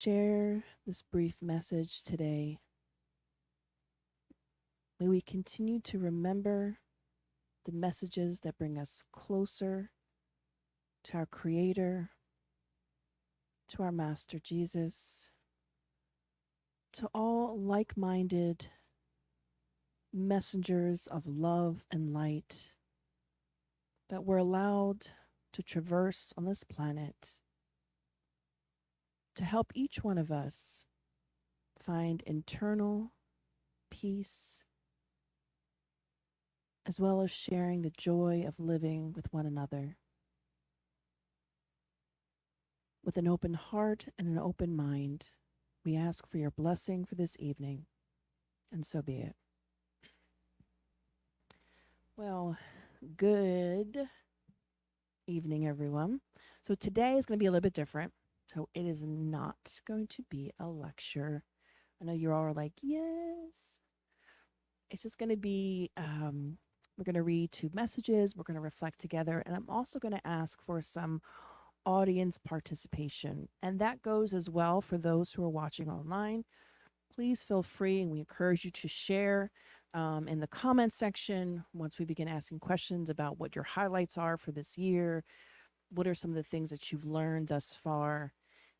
Share this brief message today. May we continue to remember the messages that bring us closer to our Creator, to our Master Jesus, to all like minded messengers of love and light that we're allowed to traverse on this planet to help each one of us find internal peace, as well as sharing the joy of living with one another. With an open heart and an open mind, we ask for your blessing for this evening, and so be it. Well, good evening, everyone. So today is going to be a little bit different. So it is not going to be a lecture. I know you're all like, yes. It's just going to be, we're going to read 2 messages. We're going to reflect together. And I'm also going to ask for some audience participation. And that goes as well for those who are watching online. Please feel free, and we encourage you to share in the comment section once we begin asking questions about what your highlights are for this year. What are some of the things that you've learned thus far?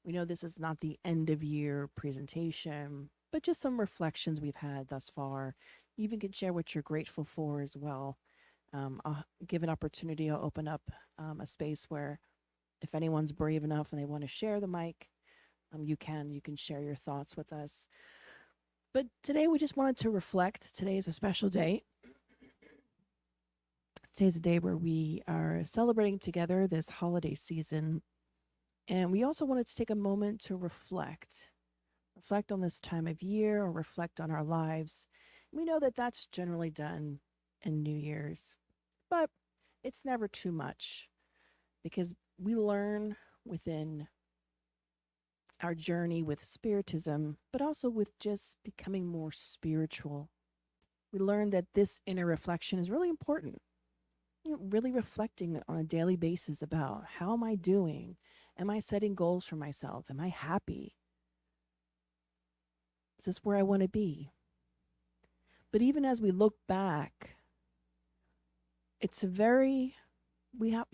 We know this is not the end of year presentation, but just some reflections we've had thus far. You even can share what you're grateful for as well. I'll give an opportunity. I'll open up a space where if anyone's brave enough and they want to share the mic, you can share your thoughts with us. But today we just wanted to reflect. Today is a special day. Today's a day where we are celebrating together this holiday season. And we also wanted to take a moment to reflect on this time of year, or reflect on our lives. We know that that's generally done in New Year's, but it's never too much, because we learn within our journey with Spiritism, but also with just becoming more spiritual. We learn that this inner reflection is really important. Really reflecting on a daily basis about how am I doing? Am I setting goals for myself? Am I happy? Is this where I want to be? But even as we look back, it's we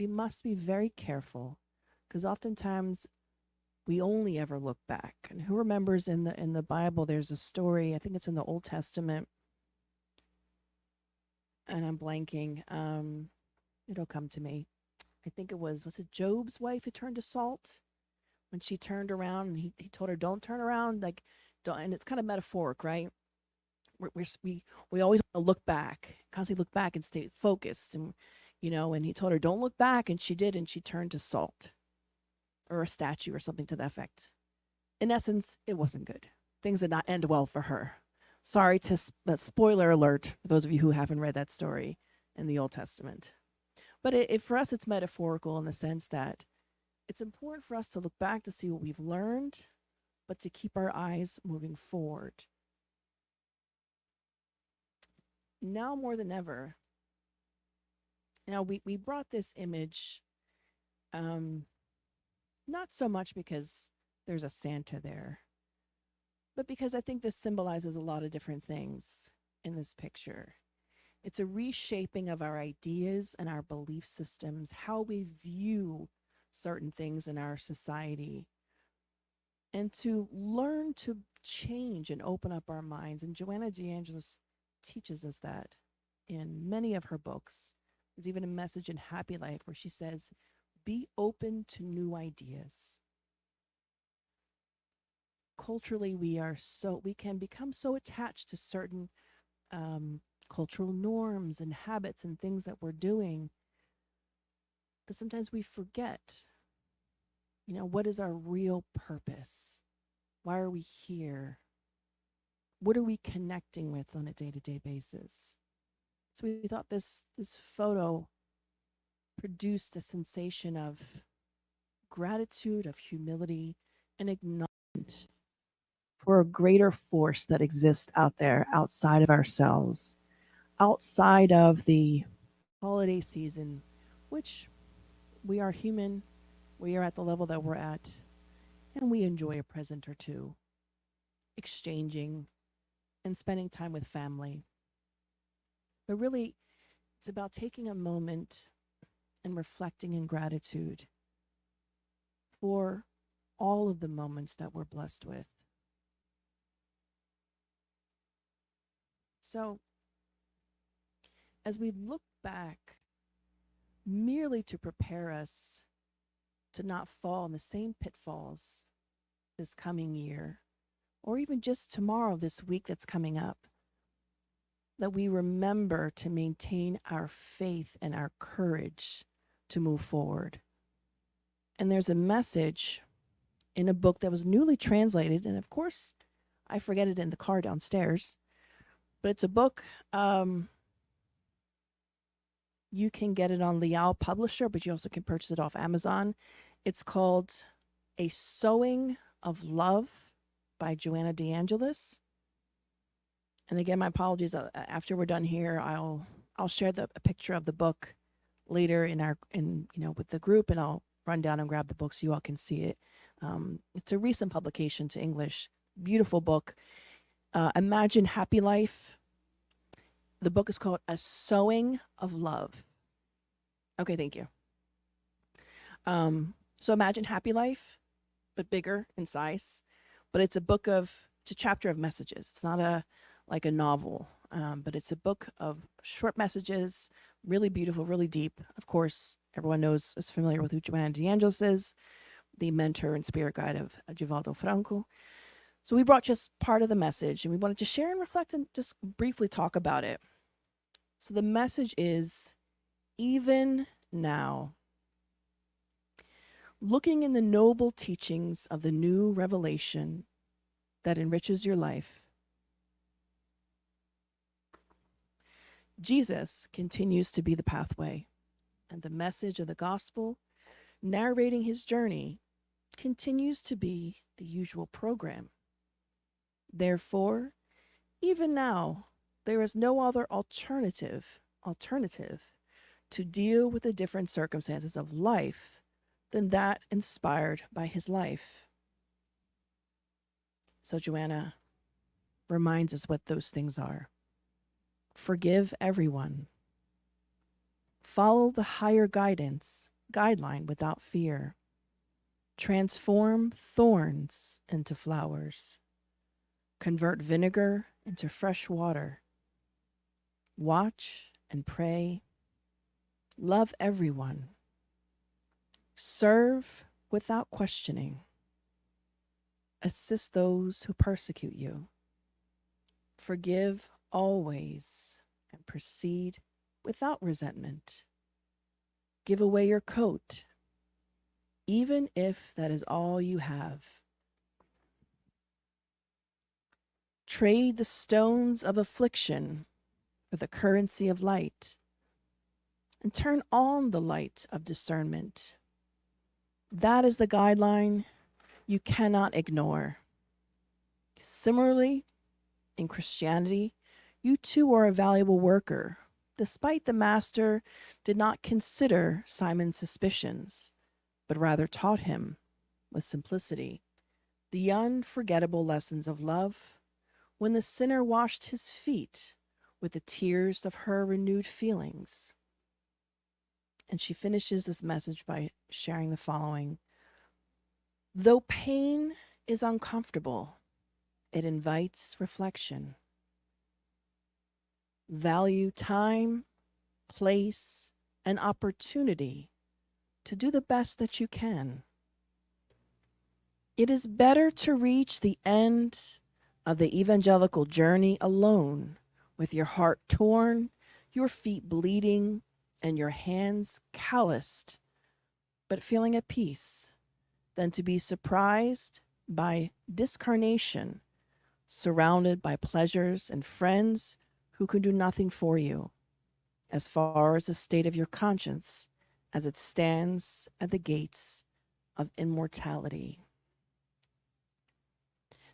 must be very careful, because oftentimes we only ever look back. And who remembers in the Bible, there's a story, I think it's in the Old Testament, and I'm blanking. It'll come to me. I think was it Job's wife who turned to salt? When she turned around and he told her, don't turn around, like, don't, and it's kind of metaphoric, right? We always want to look back, constantly look back and stay focused. And, and he told her, don't look back. And she did. And she turned to salt, or a statue or something to that effect. In essence, it wasn't good. Things did not end well for her. Sorry to spoiler alert for those of you who haven't read that story in the Old Testament. But for us, it's metaphorical in the sense that it's important for us to look back to see what we've learned, but to keep our eyes moving forward. Now more than ever, we brought this image, not so much because there's a Santa there, but because I think this symbolizes a lot of different things in this picture. It's a reshaping of our ideas and our belief systems, how we view certain things in our society, and to learn to change and open up our minds. And Joanna DeAngelis teaches us that in many of her books. There's even a message in Happy Life where she says, be open to new ideas. Culturally, we can become so attached to certain cultural norms and habits and things that we're doing that sometimes we forget, what is our real purpose? Why are we here? What are we connecting with on a day-to-day basis? So we thought this photo produced a sensation of gratitude, of humility, and acknowledgement for a greater force that exists out there outside of ourselves, outside of the holiday season, which we are human, we are at the level that we're at. and we enjoy a present or two, exchanging and spending time with family. But really, it's about taking a moment and reflecting in gratitude for all of the moments that we're blessed with. So, as we look back, merely to prepare us to not fall in the same pitfalls this coming year, or even just tomorrow, this week that's coming up, that we remember to maintain our faith and our courage to move forward. And there's a message in a book that was newly translated, and of course, I forget it in the car downstairs, but it's a book. You can get it on Liao Publisher, but you also can purchase it off Amazon. It's called A Sowing of Love by Joanna DeAngelis. And again, my apologies. After we're done here, I'll share a picture of the book later with the group, and I'll run down and grab the book so you all can see it. It's a recent publication to English. Beautiful book. Imagine Happy Life. The book is called A Sowing of Love. Okay, thank you. So imagine Happy Life, but bigger in size. But it's a chapter of messages. It's not a novel, but it's a book of short messages, really beautiful, really deep. Of course, everyone is familiar with who Joanna DeAngelis is, the mentor and spirit guide of Givaldo Franco. So we brought just part of the message, and we wanted to share and reflect and just briefly talk about it. So the message is, even now, looking in the noble teachings of the new revelation that enriches your life, Jesus continues to be the pathway, and the message of the gospel, narrating his journey, continues to be the usual program. Therefore, even now, there is no other alternative to deal with the different circumstances of life than that inspired by his life. So Joanna reminds us what those things are. Forgive everyone. Follow the higher guideline without fear. Transform thorns into flowers. Convert vinegar into fresh water. Watch and pray. Love everyone. Serve without questioning. Assist those who persecute you. Forgive always and proceed without resentment. Give away your coat, even if that is all you have. Trade the stones of affliction for the currency of light, and turn on the light of discernment. That is the guideline you cannot ignore. Similarly, in Christianity, you too are a valuable worker, despite the master did not consider Simon's suspicions, but rather taught him, with simplicity, the unforgettable lessons of love, when the sinner washed his feet with the tears of her renewed feelings. And she finishes this message by sharing the following. Though pain is uncomfortable, it invites reflection. Value time, place, and opportunity to do the best that you can. It is better to reach the end of the evangelical journey alone, with your heart torn, your feet bleeding, and your hands calloused, but feeling at peace, than to be surprised by discarnation, surrounded by pleasures and friends who can do nothing for you, as far as the state of your conscience as it stands at the gates of immortality.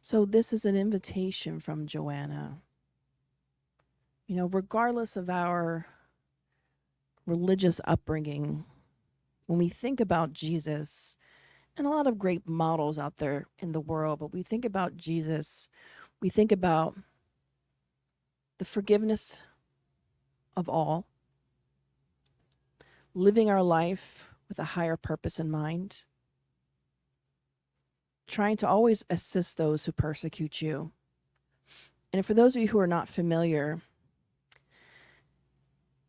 So this is an invitation from Joanna. Regardless of our religious upbringing, when we think about Jesus and a lot of great models out there in the world, but we think about Jesus, we think about the forgiveness of all, living our life with a higher purpose in mind, trying to always assist those who persecute you. And for those of you who are not familiar,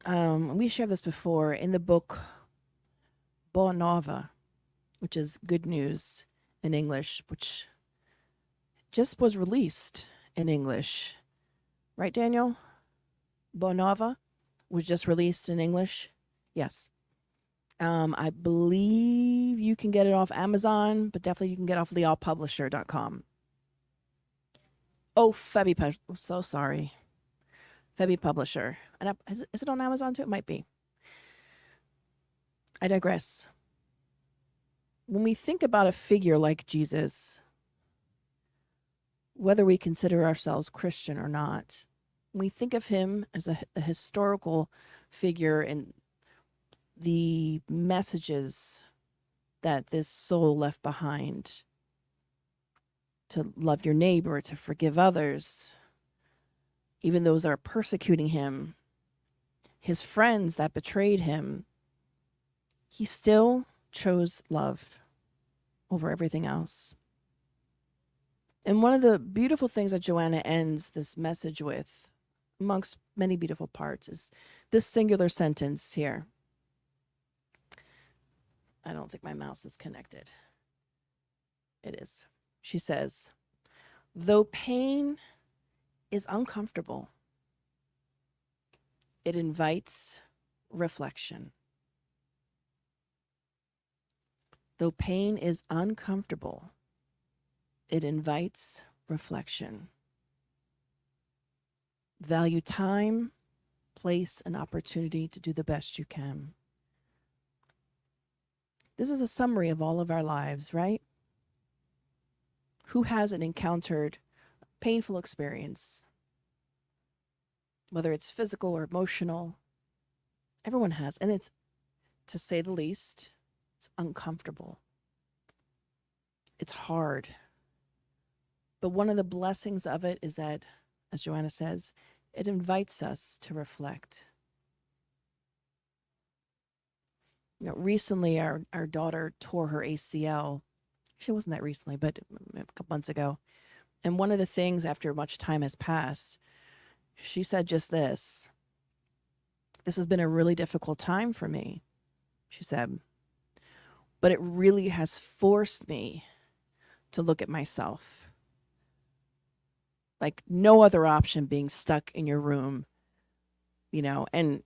we shared this before in the book Boa Nova, which is good news in English, which just was released in English. Right, Daniel? Boa Nova was just released in English. Yes. I believe you can get it off Amazon, but definitely you can get it off lealpublisher.com. Oh, Febby, so sorry. Febby Publisher. And is it on Amazon too? It might be. I digress. When we think about a figure like Jesus, whether we consider ourselves Christian or not, we think of him as a historical figure and the messages that this soul left behind to love your neighbor, to forgive others, even those that are persecuting him, his friends that betrayed him, he still chose love over everything else. And one of the beautiful things that Joanna ends this message with, amongst many beautiful parts, is this singular sentence here. I don't think my mouse is connected. It is. She says, though pain is uncomfortable, it invites reflection. Though pain is uncomfortable, it invites reflection. Value time, place, and opportunity to do the best you can. This is a summary of all of our lives, right? Who hasn't encountered a painful experience? Whether it's physical or emotional, everyone has. And it's, to say the least, it's uncomfortable. It's hard. But one of the blessings of it is that, as Joanna says, it invites us to reflect. You know, recently our daughter tore her ACL. Actually, it wasn't that recently, but a couple months ago. And one of the things, after much time has passed, she said just this. This has been a really difficult time for me, she said. But it really has forced me to look at myself. Like no other option being stuck in your room, and,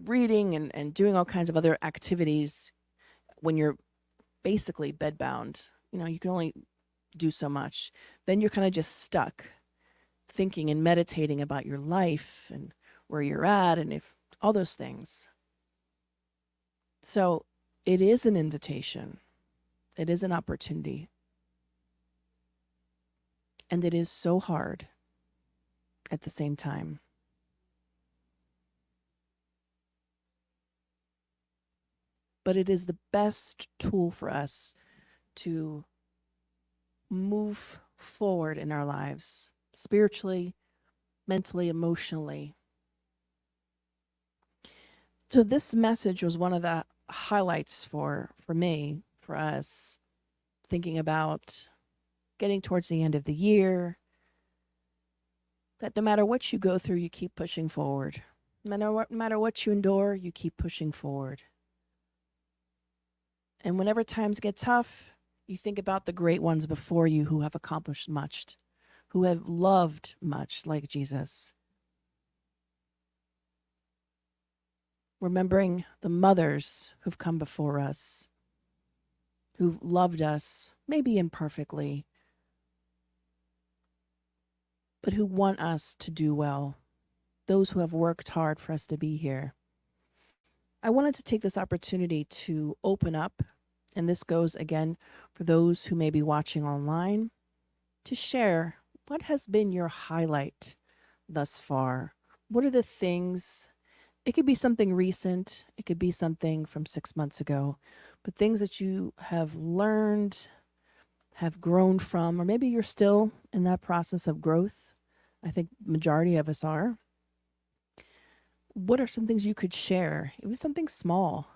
reading and doing all kinds of other activities when you're basically bedbound. You can only do so much. Then you're kind of just stuck thinking and meditating about your life and where you're at and if all those things. So it is an invitation. It is an opportunity. And it is so hard at the same time. But it is the best tool for us to move forward in our lives, spiritually, mentally, emotionally. So this message was one of the highlights for me, for us, thinking about getting towards the end of the year, that no matter what you go through, you keep pushing forward. No matter what you endure, you keep pushing forward. And whenever times get tough, you think about the great ones before you who have accomplished much, who have loved much like Jesus. Remembering the mothers who've come before us, who loved us, maybe imperfectly, but who want us to do well, those who have worked hard for us to be here. I wanted to take this opportunity to open up, and this goes again for those who may be watching online, to share what has been your highlight thus far. What are the things it could be something recent, it could be something from 6 months ago, but things that you have learned, have grown from, or maybe you're still in that process of growth. I think majority of us are. What are some things you could share? It was something small.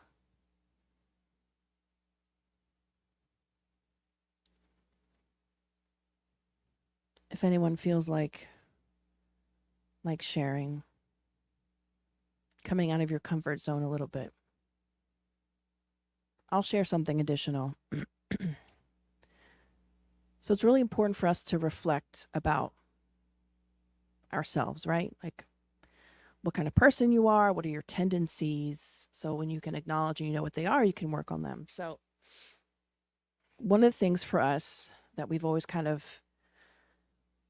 If anyone feels like sharing, coming out of your comfort zone a little bit. I'll share something additional. So it's really important for us to reflect about ourselves, right? Like what kind of person you are, what are your tendencies. So when you can acknowledge and you know what they are, you can work on them. So one of the things for us that we've always kind of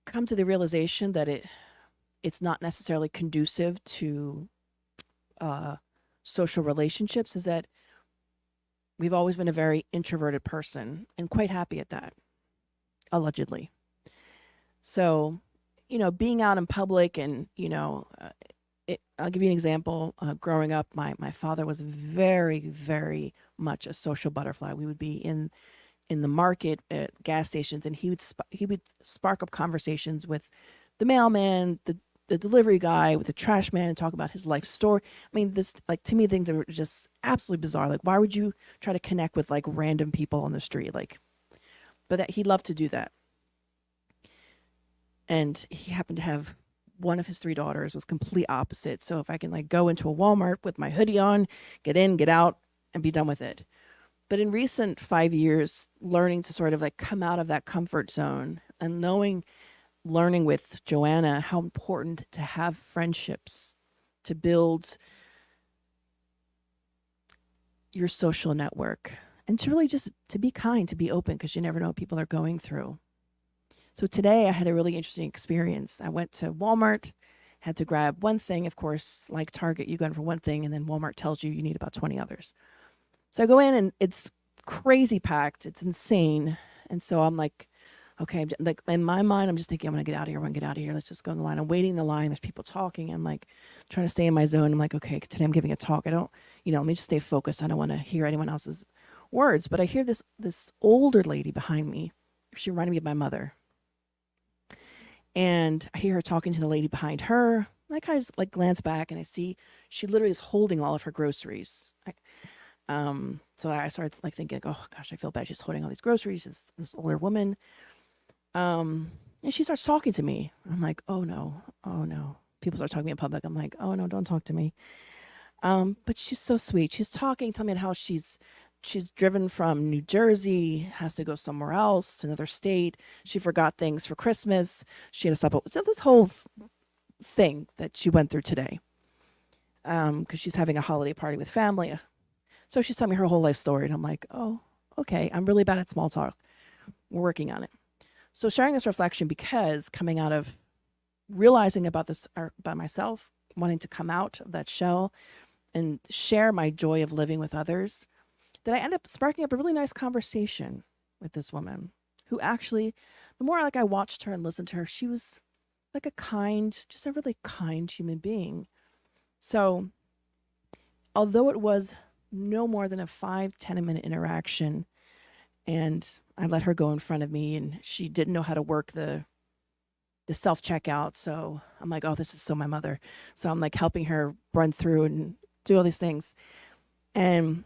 come to the realization that it's not necessarily conducive to social relationships is that we've always been a very introverted person and quite happy at that, allegedly. So, being out in public and, I'll give you an example. Growing up, my father was very, very much a social butterfly. We would be in the market at gas stations, and he would spark up conversations with the mailman, the delivery guy, with the trash man, and talk about his life story. I mean, this, like, to me, things are just absolutely bizarre. Like, why would you try to connect with like random people on the street? Like, but that he loved to do that. And he happened to have one of his three daughters was complete opposite. So if I can like go into a Walmart with my hoodie on, get in, get out, and be done with it. But in recent 5 years, learning to sort of like come out of that comfort zone and learning with Joanna how important to have friendships, to build your social network, and to really just to be kind, to be open, because you never know what people are going through. So today I had a really interesting experience. I went to Walmart, had to grab one thing. Of course, like Target, you go in for one thing and then Walmart tells you need about 20 others. So I go in and it's crazy packed. It's insane. And so I'm like, okay, like in my mind, I'm just thinking, I'm going to get out of here. I'm going to get out of here. Let's just go in the line. I'm waiting in the line. There's people talking. I'm like trying to stay in my zone. I'm like, okay, today I'm giving a talk. I don't, let me just stay focused. I don't want to hear anyone else's words. But I hear this older lady behind me. She reminded me of my mother. And I hear her talking to the lady behind her. I kind of just like glance back and I see she literally is holding all of her groceries. So I started like thinking, oh gosh, I feel bad. She's holding all these groceries. This older woman. And she starts talking to me. I'm like, oh no. People start talking to me in public. I'm like, oh no, don't talk to me. But she's so sweet. She's talking, telling me how she's driven from New Jersey, has to go somewhere else, to another state. She forgot things for Christmas. She had to stop. So this whole thing that she went through today, because she's having a holiday party with family. So she's telling me her whole life story, and I'm like, oh, okay. I'm really bad at small talk. We're working on it. So sharing this reflection, because coming out of realizing about this about myself, wanting to come out of that shell and share my joy of living with others, that I end up sparking up a really nice conversation with this woman who actually, the more like I watched her and listened to her, she was like just a really kind human being. So although it was no more than a 5-10 minute interaction, and I let her go in front of me, and she didn't know how to work the self-checkout. So I'm like, oh, this is so my mother. So I'm like helping her run through and do all these things. And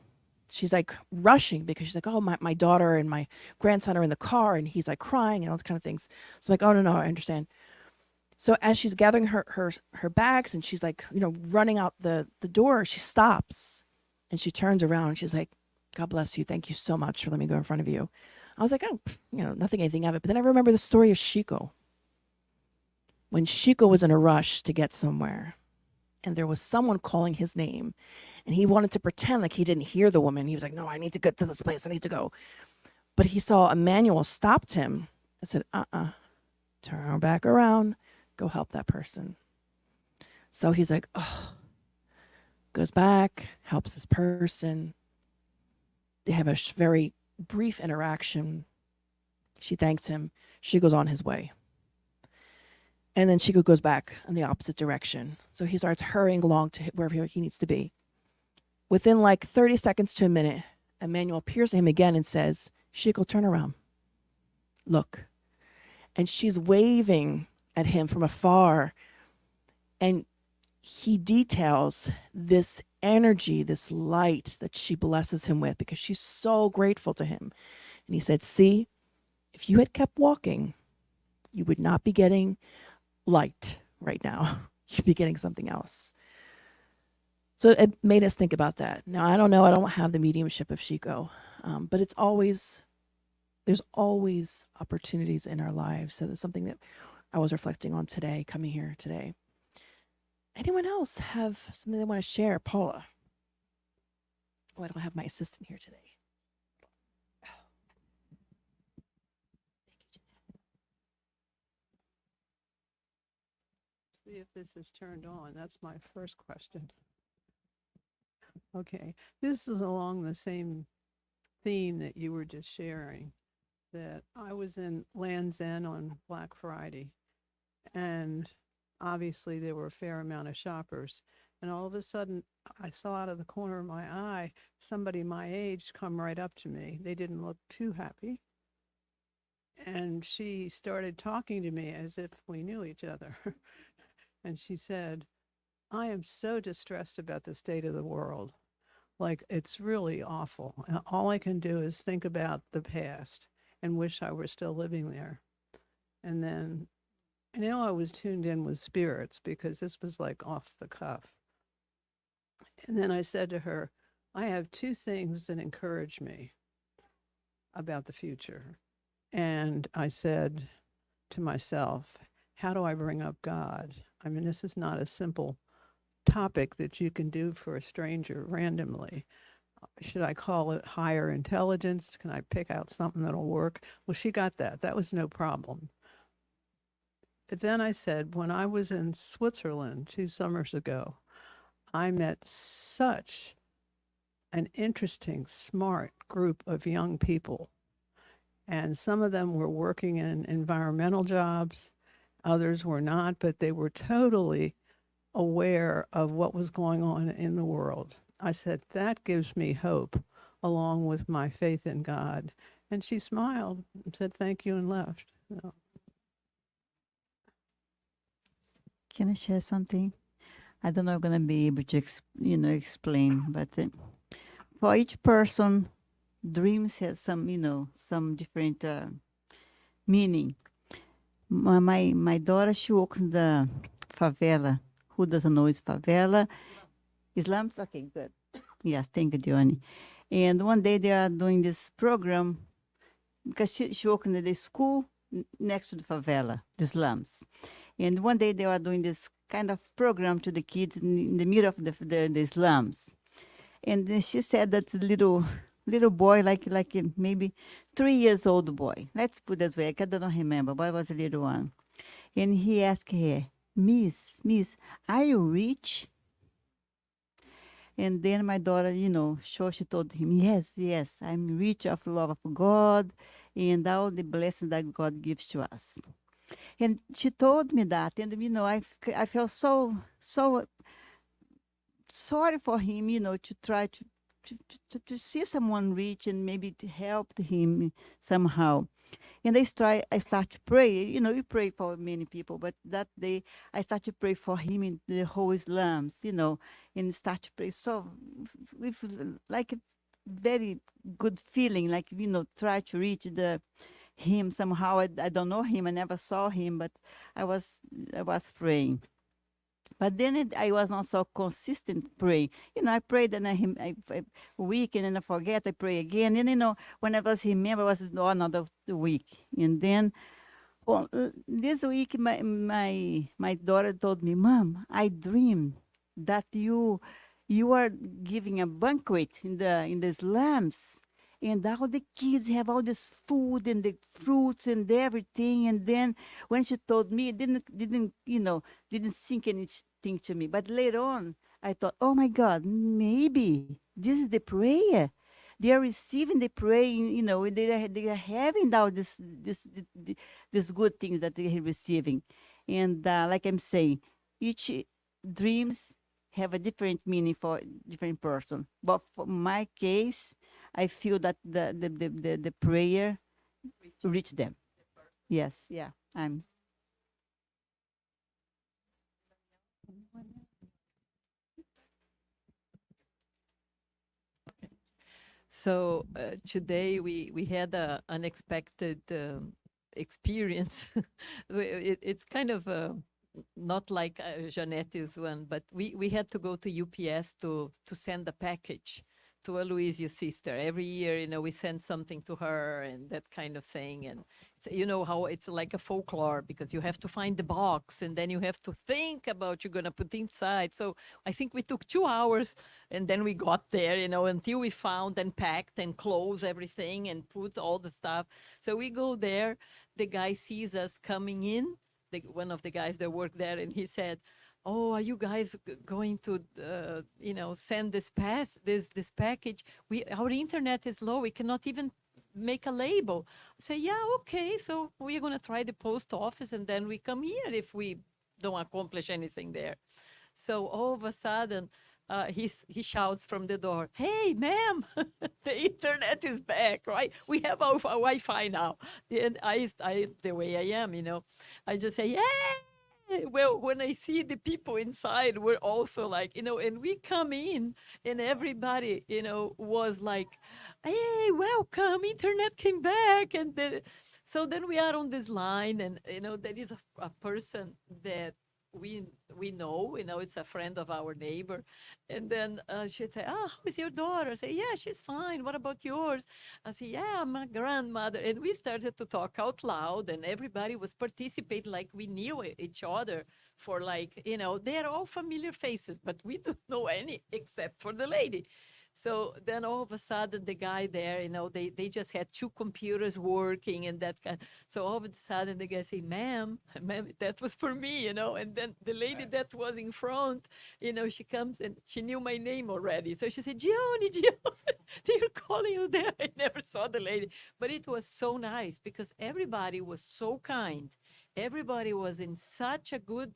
she's like rushing because she's like, oh, my daughter and my grandson are in the car, and he's like crying and all those kind of things. So I'm like, oh, no, I understand. So as she's gathering her bags and she's like, running out the door, she stops and she turns around and she's like, God bless you. Thank you so much for letting me go in front of you. I was like, oh, nothing, anything of it. But then I remember the story of Chico. When Chico was in a rush to get somewhere and there was someone calling his name, and he wanted to pretend like he didn't hear the woman. He was like, no, I need to get to this place. I need to go. But he saw Emmanuel stopped him and said, turn back around. Go help that person. So he's like, oh, goes back, helps this person. They have a very brief interaction. She thanks him. She goes on his way. And then Chico goes back in the opposite direction. So he starts hurrying along to wherever he needs to be. Within like 30 seconds to a minute, Emmanuel appears to him again and says, Chico, turn around. Look. And she's waving at him from afar. And he details this energy, this light that she blesses him with because she's so grateful to him. And he said, see, if you had kept walking, you would not be getting light right now. You'd be getting something else. So it made us think about that. Now, I don't know. I don't have the mediumship of Chico, but there's always opportunities in our lives. So there's something that I was reflecting on today, coming here today. Anyone else have something they want to share? Paula. Oh, I don't have my assistant here today. See if this is turned on. That's my first question. Okay, this is along the same theme that you were just sharing, that I was in Land's End on Black Friday, and obviously there were a fair amount of shoppers, and all of a sudden I saw out of the corner of my eye somebody my age come right up to me. They didn't look too happy, and she started talking to me as if we knew each other. And she said, I am so distressed about the state of the world. Like, it's really awful. All I can do is think about the past and wish I were still living there. And then I know I was tuned in with spirits because this was like off the cuff. And then I said to her, I have two things that encourage me about the future. And I said to myself, how do I bring up God? I mean, this is not a simple topic that you can do for a stranger randomly. Should I call it higher intelligence? Can I pick out something that'll work? Well, she got that. That was no problem. But then I said, when I was in Switzerland 2 summers ago, I met such an interesting, smart group of young people. And some of them were working in environmental jobs. Others were not, but they were totally aware of what was going on in the world. I said, that gives me hope, along with my faith in God. And she smiled and said, thank you, and left. So. Can I share something? I don't know if I'm going to be able to explain, but for each person, dreams has some different meaning. My daughter, she works in the favela. Who doesn't know it's favela? Slums? Okay, good. Yes, thank you, Dione. And one day they are doing this program because she works in the school next to the favela, the slums. And one day they were doing this kind of program to the kids in the middle of the slums. And then she said that little boy, like maybe 3 years old boy. Let's put it that way. I don't remember. Boy was a little one. And he asked her, Miss, are you rich? And then my daughter, she told him, yes, I'm rich of love of God and all the blessings that God gives to us. And she told me that, and I felt so sorry for him, to try to see someone rich and maybe to help him somehow. And I start to pray. We pray for many people, but that day I start to pray for him in the whole slums, and start to pray. So with like a very good feeling, like, try to reach him somehow. I don't know him. I never saw him, but I was praying. But then I was not so consistent praying. I prayed and I week and then I forget. I pray again. And when I was remember, it was another week. And then this week, my daughter told me, Mom, I dreamed that you are giving a banquet in the slums. And all the kids have all this food and the fruits and everything. And then when she told me, it didn't sink anything to me. But later on, I thought, oh my God, maybe this is the prayer they are receiving the praying, they are having now this good things that they are receiving. And like I'm saying, each dreams have a different meaning for different person. But for my case, I feel that the prayer reached them. Yes, yeah. I'm So today we had a unexpected experience. It's kind of not like Janette's one, but we had to go to UPS to send a package to Aloysius' sister. Every year, we send something to her and that kind of thing. And you know how it's like a folklore because you have to find the box and then you have to think about you're going to put inside. So I think we took 2 hours and then we got there, until we found and packed and closed everything and put all the stuff. So we go there. The guy sees us coming in, one of the guys that worked there, and he said, "Oh, are you guys going to, send this package? Our internet is low. We cannot even make a label." I say, "Yeah, okay. So we're gonna try the post office, and then we come here if we don't accomplish anything there." So all of a sudden, he shouts from the door, "Hey, ma'am, the internet is back, right? We have our Wi-Fi now." And the way I am, I just say, "Yay!" Well, when I see the people inside, we're also like, and we come in and everybody, was like, "Hey, welcome, internet came back." And so then we are on this line and, there is a person that we we know, it's a friend of our neighbor. And then she'd say, "Oh, how is your daughter?" I say, "Yeah, she's fine. What about yours?" I say, "Yeah, my grandmother." And we started to talk out loud and everybody was participating like we knew each other for like, they're all familiar faces, but we don't know any except for the lady. So then all of a sudden the guy there, they just had two computers working and that kind. So all of a sudden the guy say, ma'am, that was for me, and then the lady that was in front, she comes and she knew my name already. So she said, Gioni, they're calling you there. I never saw the lady, but it was so nice because everybody was so kind. Everybody was in such a good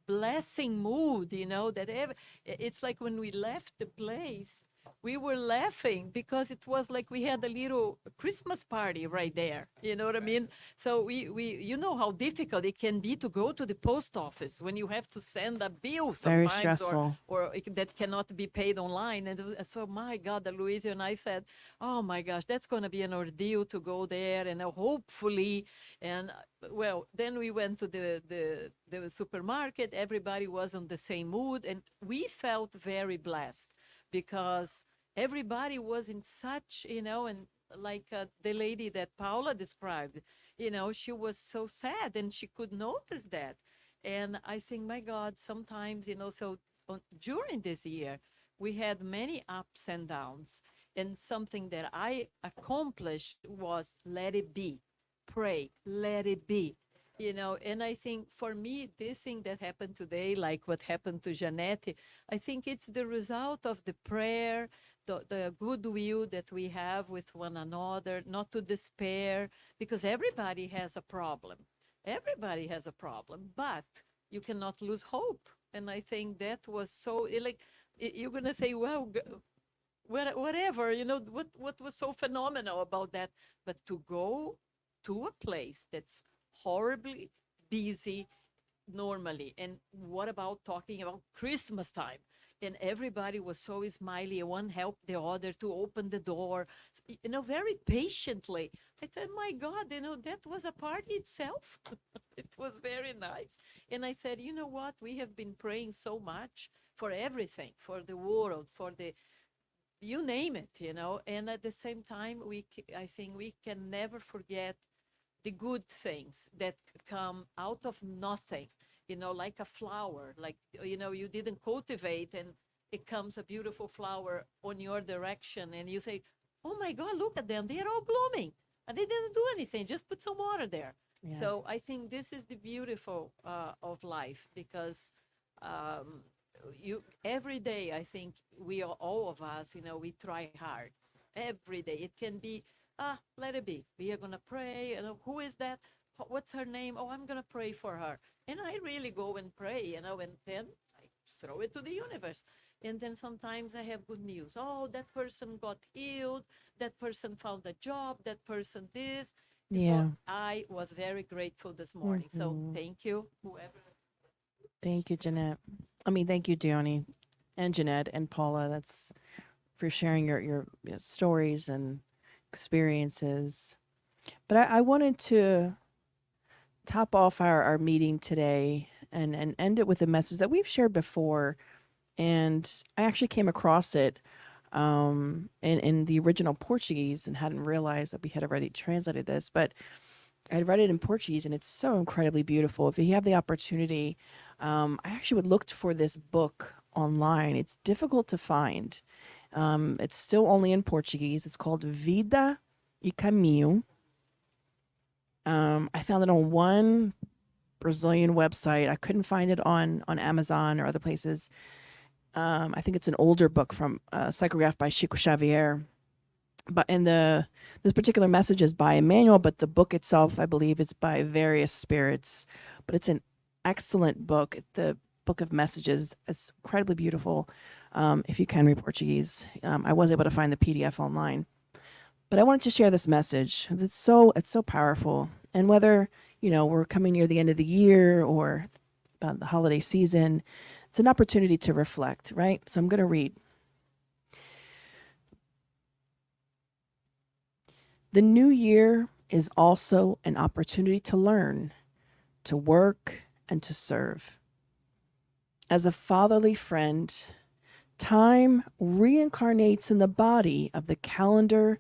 blessing mood, that it's like when we left the place, we were laughing because it was like we had a little Christmas party right there. You know what I mean? So we you know how difficult it can be to go to the post office when you have to send a bill Very sometimes stressful. or that cannot be paid online. And so, my God, Louisa and I said, "Oh my gosh, that's going to be an ordeal to go there." And hopefully, and well, then we went to the supermarket. Everybody was on the same mood. And we felt very blessed because everybody was in such, and like the lady that Paula described, she was so sad and she could notice that. And I think, my God, sometimes, so during this year, we had many ups and downs. And something that I accomplished was let it be, pray, let it be. And I think for me, this thing that happened today, like what happened to Janette, I think it's the result of the prayer, the goodwill that we have with one another, not to despair, because everybody has a problem. Everybody has a problem, but you cannot lose hope. And I think that was so, like, you're going to say, well, whatever, what was so phenomenal about that? But to go to a place that's horribly busy normally. And what about talking about Christmas time? And everybody was so smiley. One helped the other to open the door, very patiently. I said, my God, that was a party itself. It was very nice. And I said, you know what? We have been praying so much for everything, for the world, for the, you name it, and at the same time, I think we can never forget the good things that come out of nothing, like a flower, like, you didn't cultivate and it comes a beautiful flower on your direction and you say, "Oh my God, look at them. They're all blooming. And they didn't do anything. Just put some water there." Yeah. So I think this is the beautiful of life because you every day, I think we are, all of us, we try hard. every day. It can be, let it be. We are going to pray. Who is that? What's her name? Oh, I'm going to pray for her. And I really go and pray, and then I throw it to the universe. And then sometimes I have good news. Oh, that person got healed. That person found a job. That person this. Yeah. So I was very grateful this morning. So thank you, whoever. Thank you, Jeanette. Thank you, Dione and Jeanette and Paula. That's for sharing your stories and experiences. But I wanted to top off our meeting today and end it with a message that we've shared before. And I actually came across it in the original Portuguese and hadn't realized that we had already translated this. But I had read it in Portuguese, and it's so incredibly beautiful. If you have the opportunity, I actually would look for this book online. It's difficult to find. It's still only in Portuguese. It's called Vida e Caminho. I found it on one Brazilian website. I couldn't find it on Amazon or other places. I think it's an older book from psychographed by Chico Xavier. But this particular message is by Emmanuel, but the book itself, I believe, is by various spirits. But it's an excellent book. The book of messages is incredibly beautiful. If you can read Portuguese, I was able to find the PDF online. But I wanted to share this message. It's so powerful. And whether we're coming near the end of the year or about the holiday season, it's an opportunity to reflect, right? So I'm going to read. The new year is also an opportunity to learn, to work, and to serve. As a fatherly friend, time reincarnates in the body of the calendar,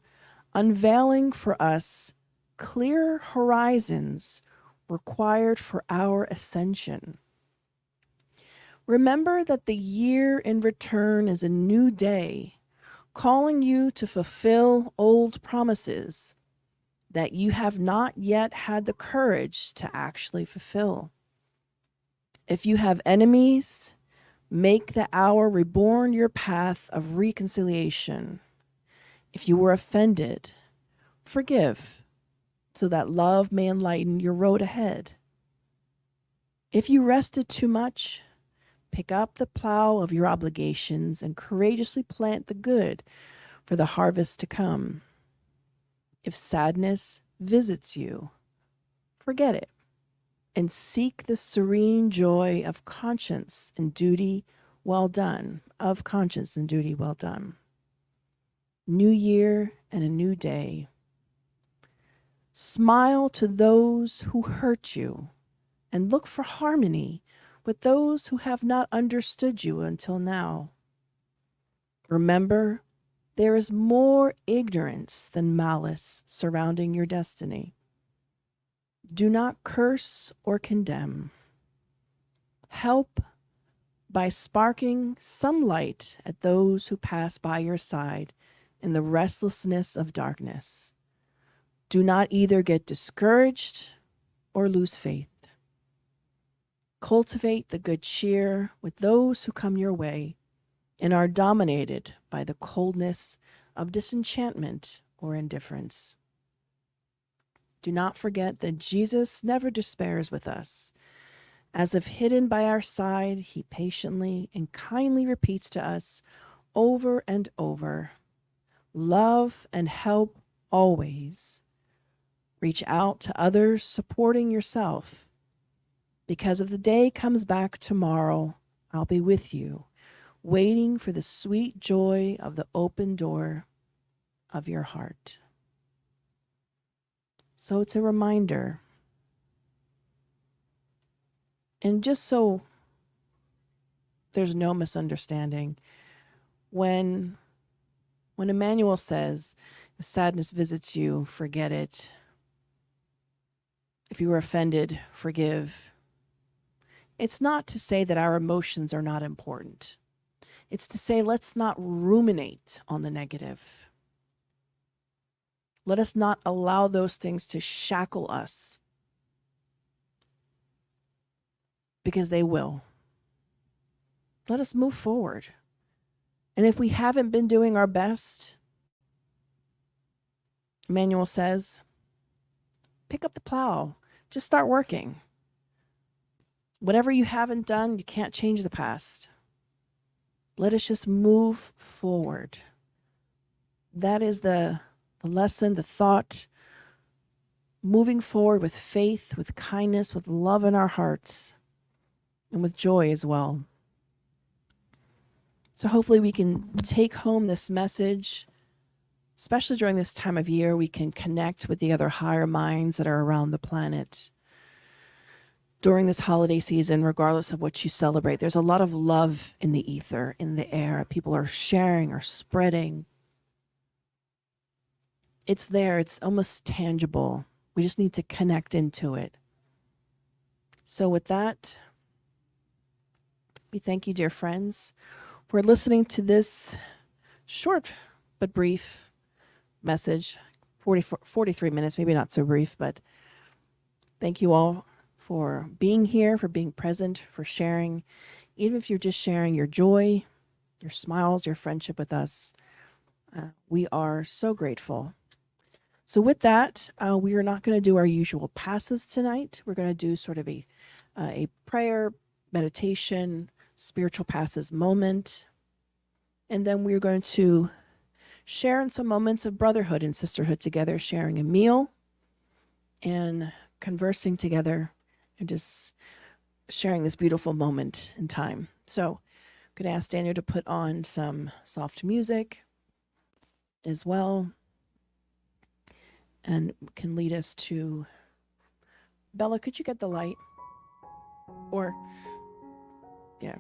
unveiling for us clear horizons required for our ascension. Remember that the year in return is a new day, calling you to fulfill old promises that you have not yet had the courage to actually fulfill. If you have enemies, make the hour reborn your path of reconciliation. If you were offended, forgive, so that love may enlighten your road ahead. If you rested too much, pick up the plow of your obligations and courageously plant the good for the harvest to come. If sadness visits you, forget it and seek the serene joy of conscience and duty well done, of conscience and duty well done. New year and a new day. Smile to those who hurt you and look for harmony with those who have not understood you until now. Remember, there is more ignorance than malice surrounding your destiny. Do not curse or condemn. Help by sparking some light at those who pass by your side in the restlessness of darkness. Do not either get discouraged or lose faith. Cultivate the good cheer with those who come your way and are dominated by the coldness of disenchantment or indifference. Do not forget that Jesus never despairs with us. As if hidden by our side, he patiently and kindly repeats to us over and over, love and help always. Reach out to others, supporting yourself. Because if the day comes back tomorrow, I'll be with you, waiting for the sweet joy of the open door of your heart. So it's a reminder. And just so there's no misunderstanding, when Emmanuel says, if sadness visits you, forget it. If you were offended, forgive. It's not to say that our emotions are not important. It's to say, let's not ruminate on the negative. Let us not allow those things to shackle us, because they will. Let us move forward. And if we haven't been doing our best, Emmanuel says, pick up the plow. Just start working. Whatever you haven't done, you can't change the past. Let us just move forward. That is the lesson, the thought. Moving forward with faith, with kindness, with love in our hearts, and with joy as well. So hopefully we can take home this message, especially during this time of year. We can connect with the other higher minds that are around the planet during this holiday season, regardless of what you celebrate. There's a lot of love in the ether, in the air. People are sharing or spreading. It's there. It's almost tangible. We just need to connect into it. So with that, we thank you, dear friends, for listening to this short but brief message, 43 minutes, maybe not so brief, but thank you all for being here, for being present, for sharing, even if you're just sharing your joy, your smiles, your friendship with us. We are so grateful. So with that, we are not going to do our usual passes tonight. We're going to do sort of a prayer, meditation, spiritual passes moment. And then we're going to share in some moments of brotherhood and sisterhood together, sharing a meal and conversing together and just sharing this beautiful moment in time. So I'm going to ask Daniel to put on some soft music as well and can lead us to... Bella, could you get the light? Or, yeah.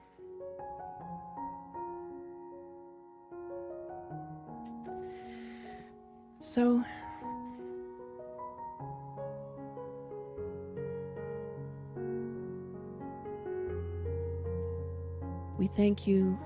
So, we thank you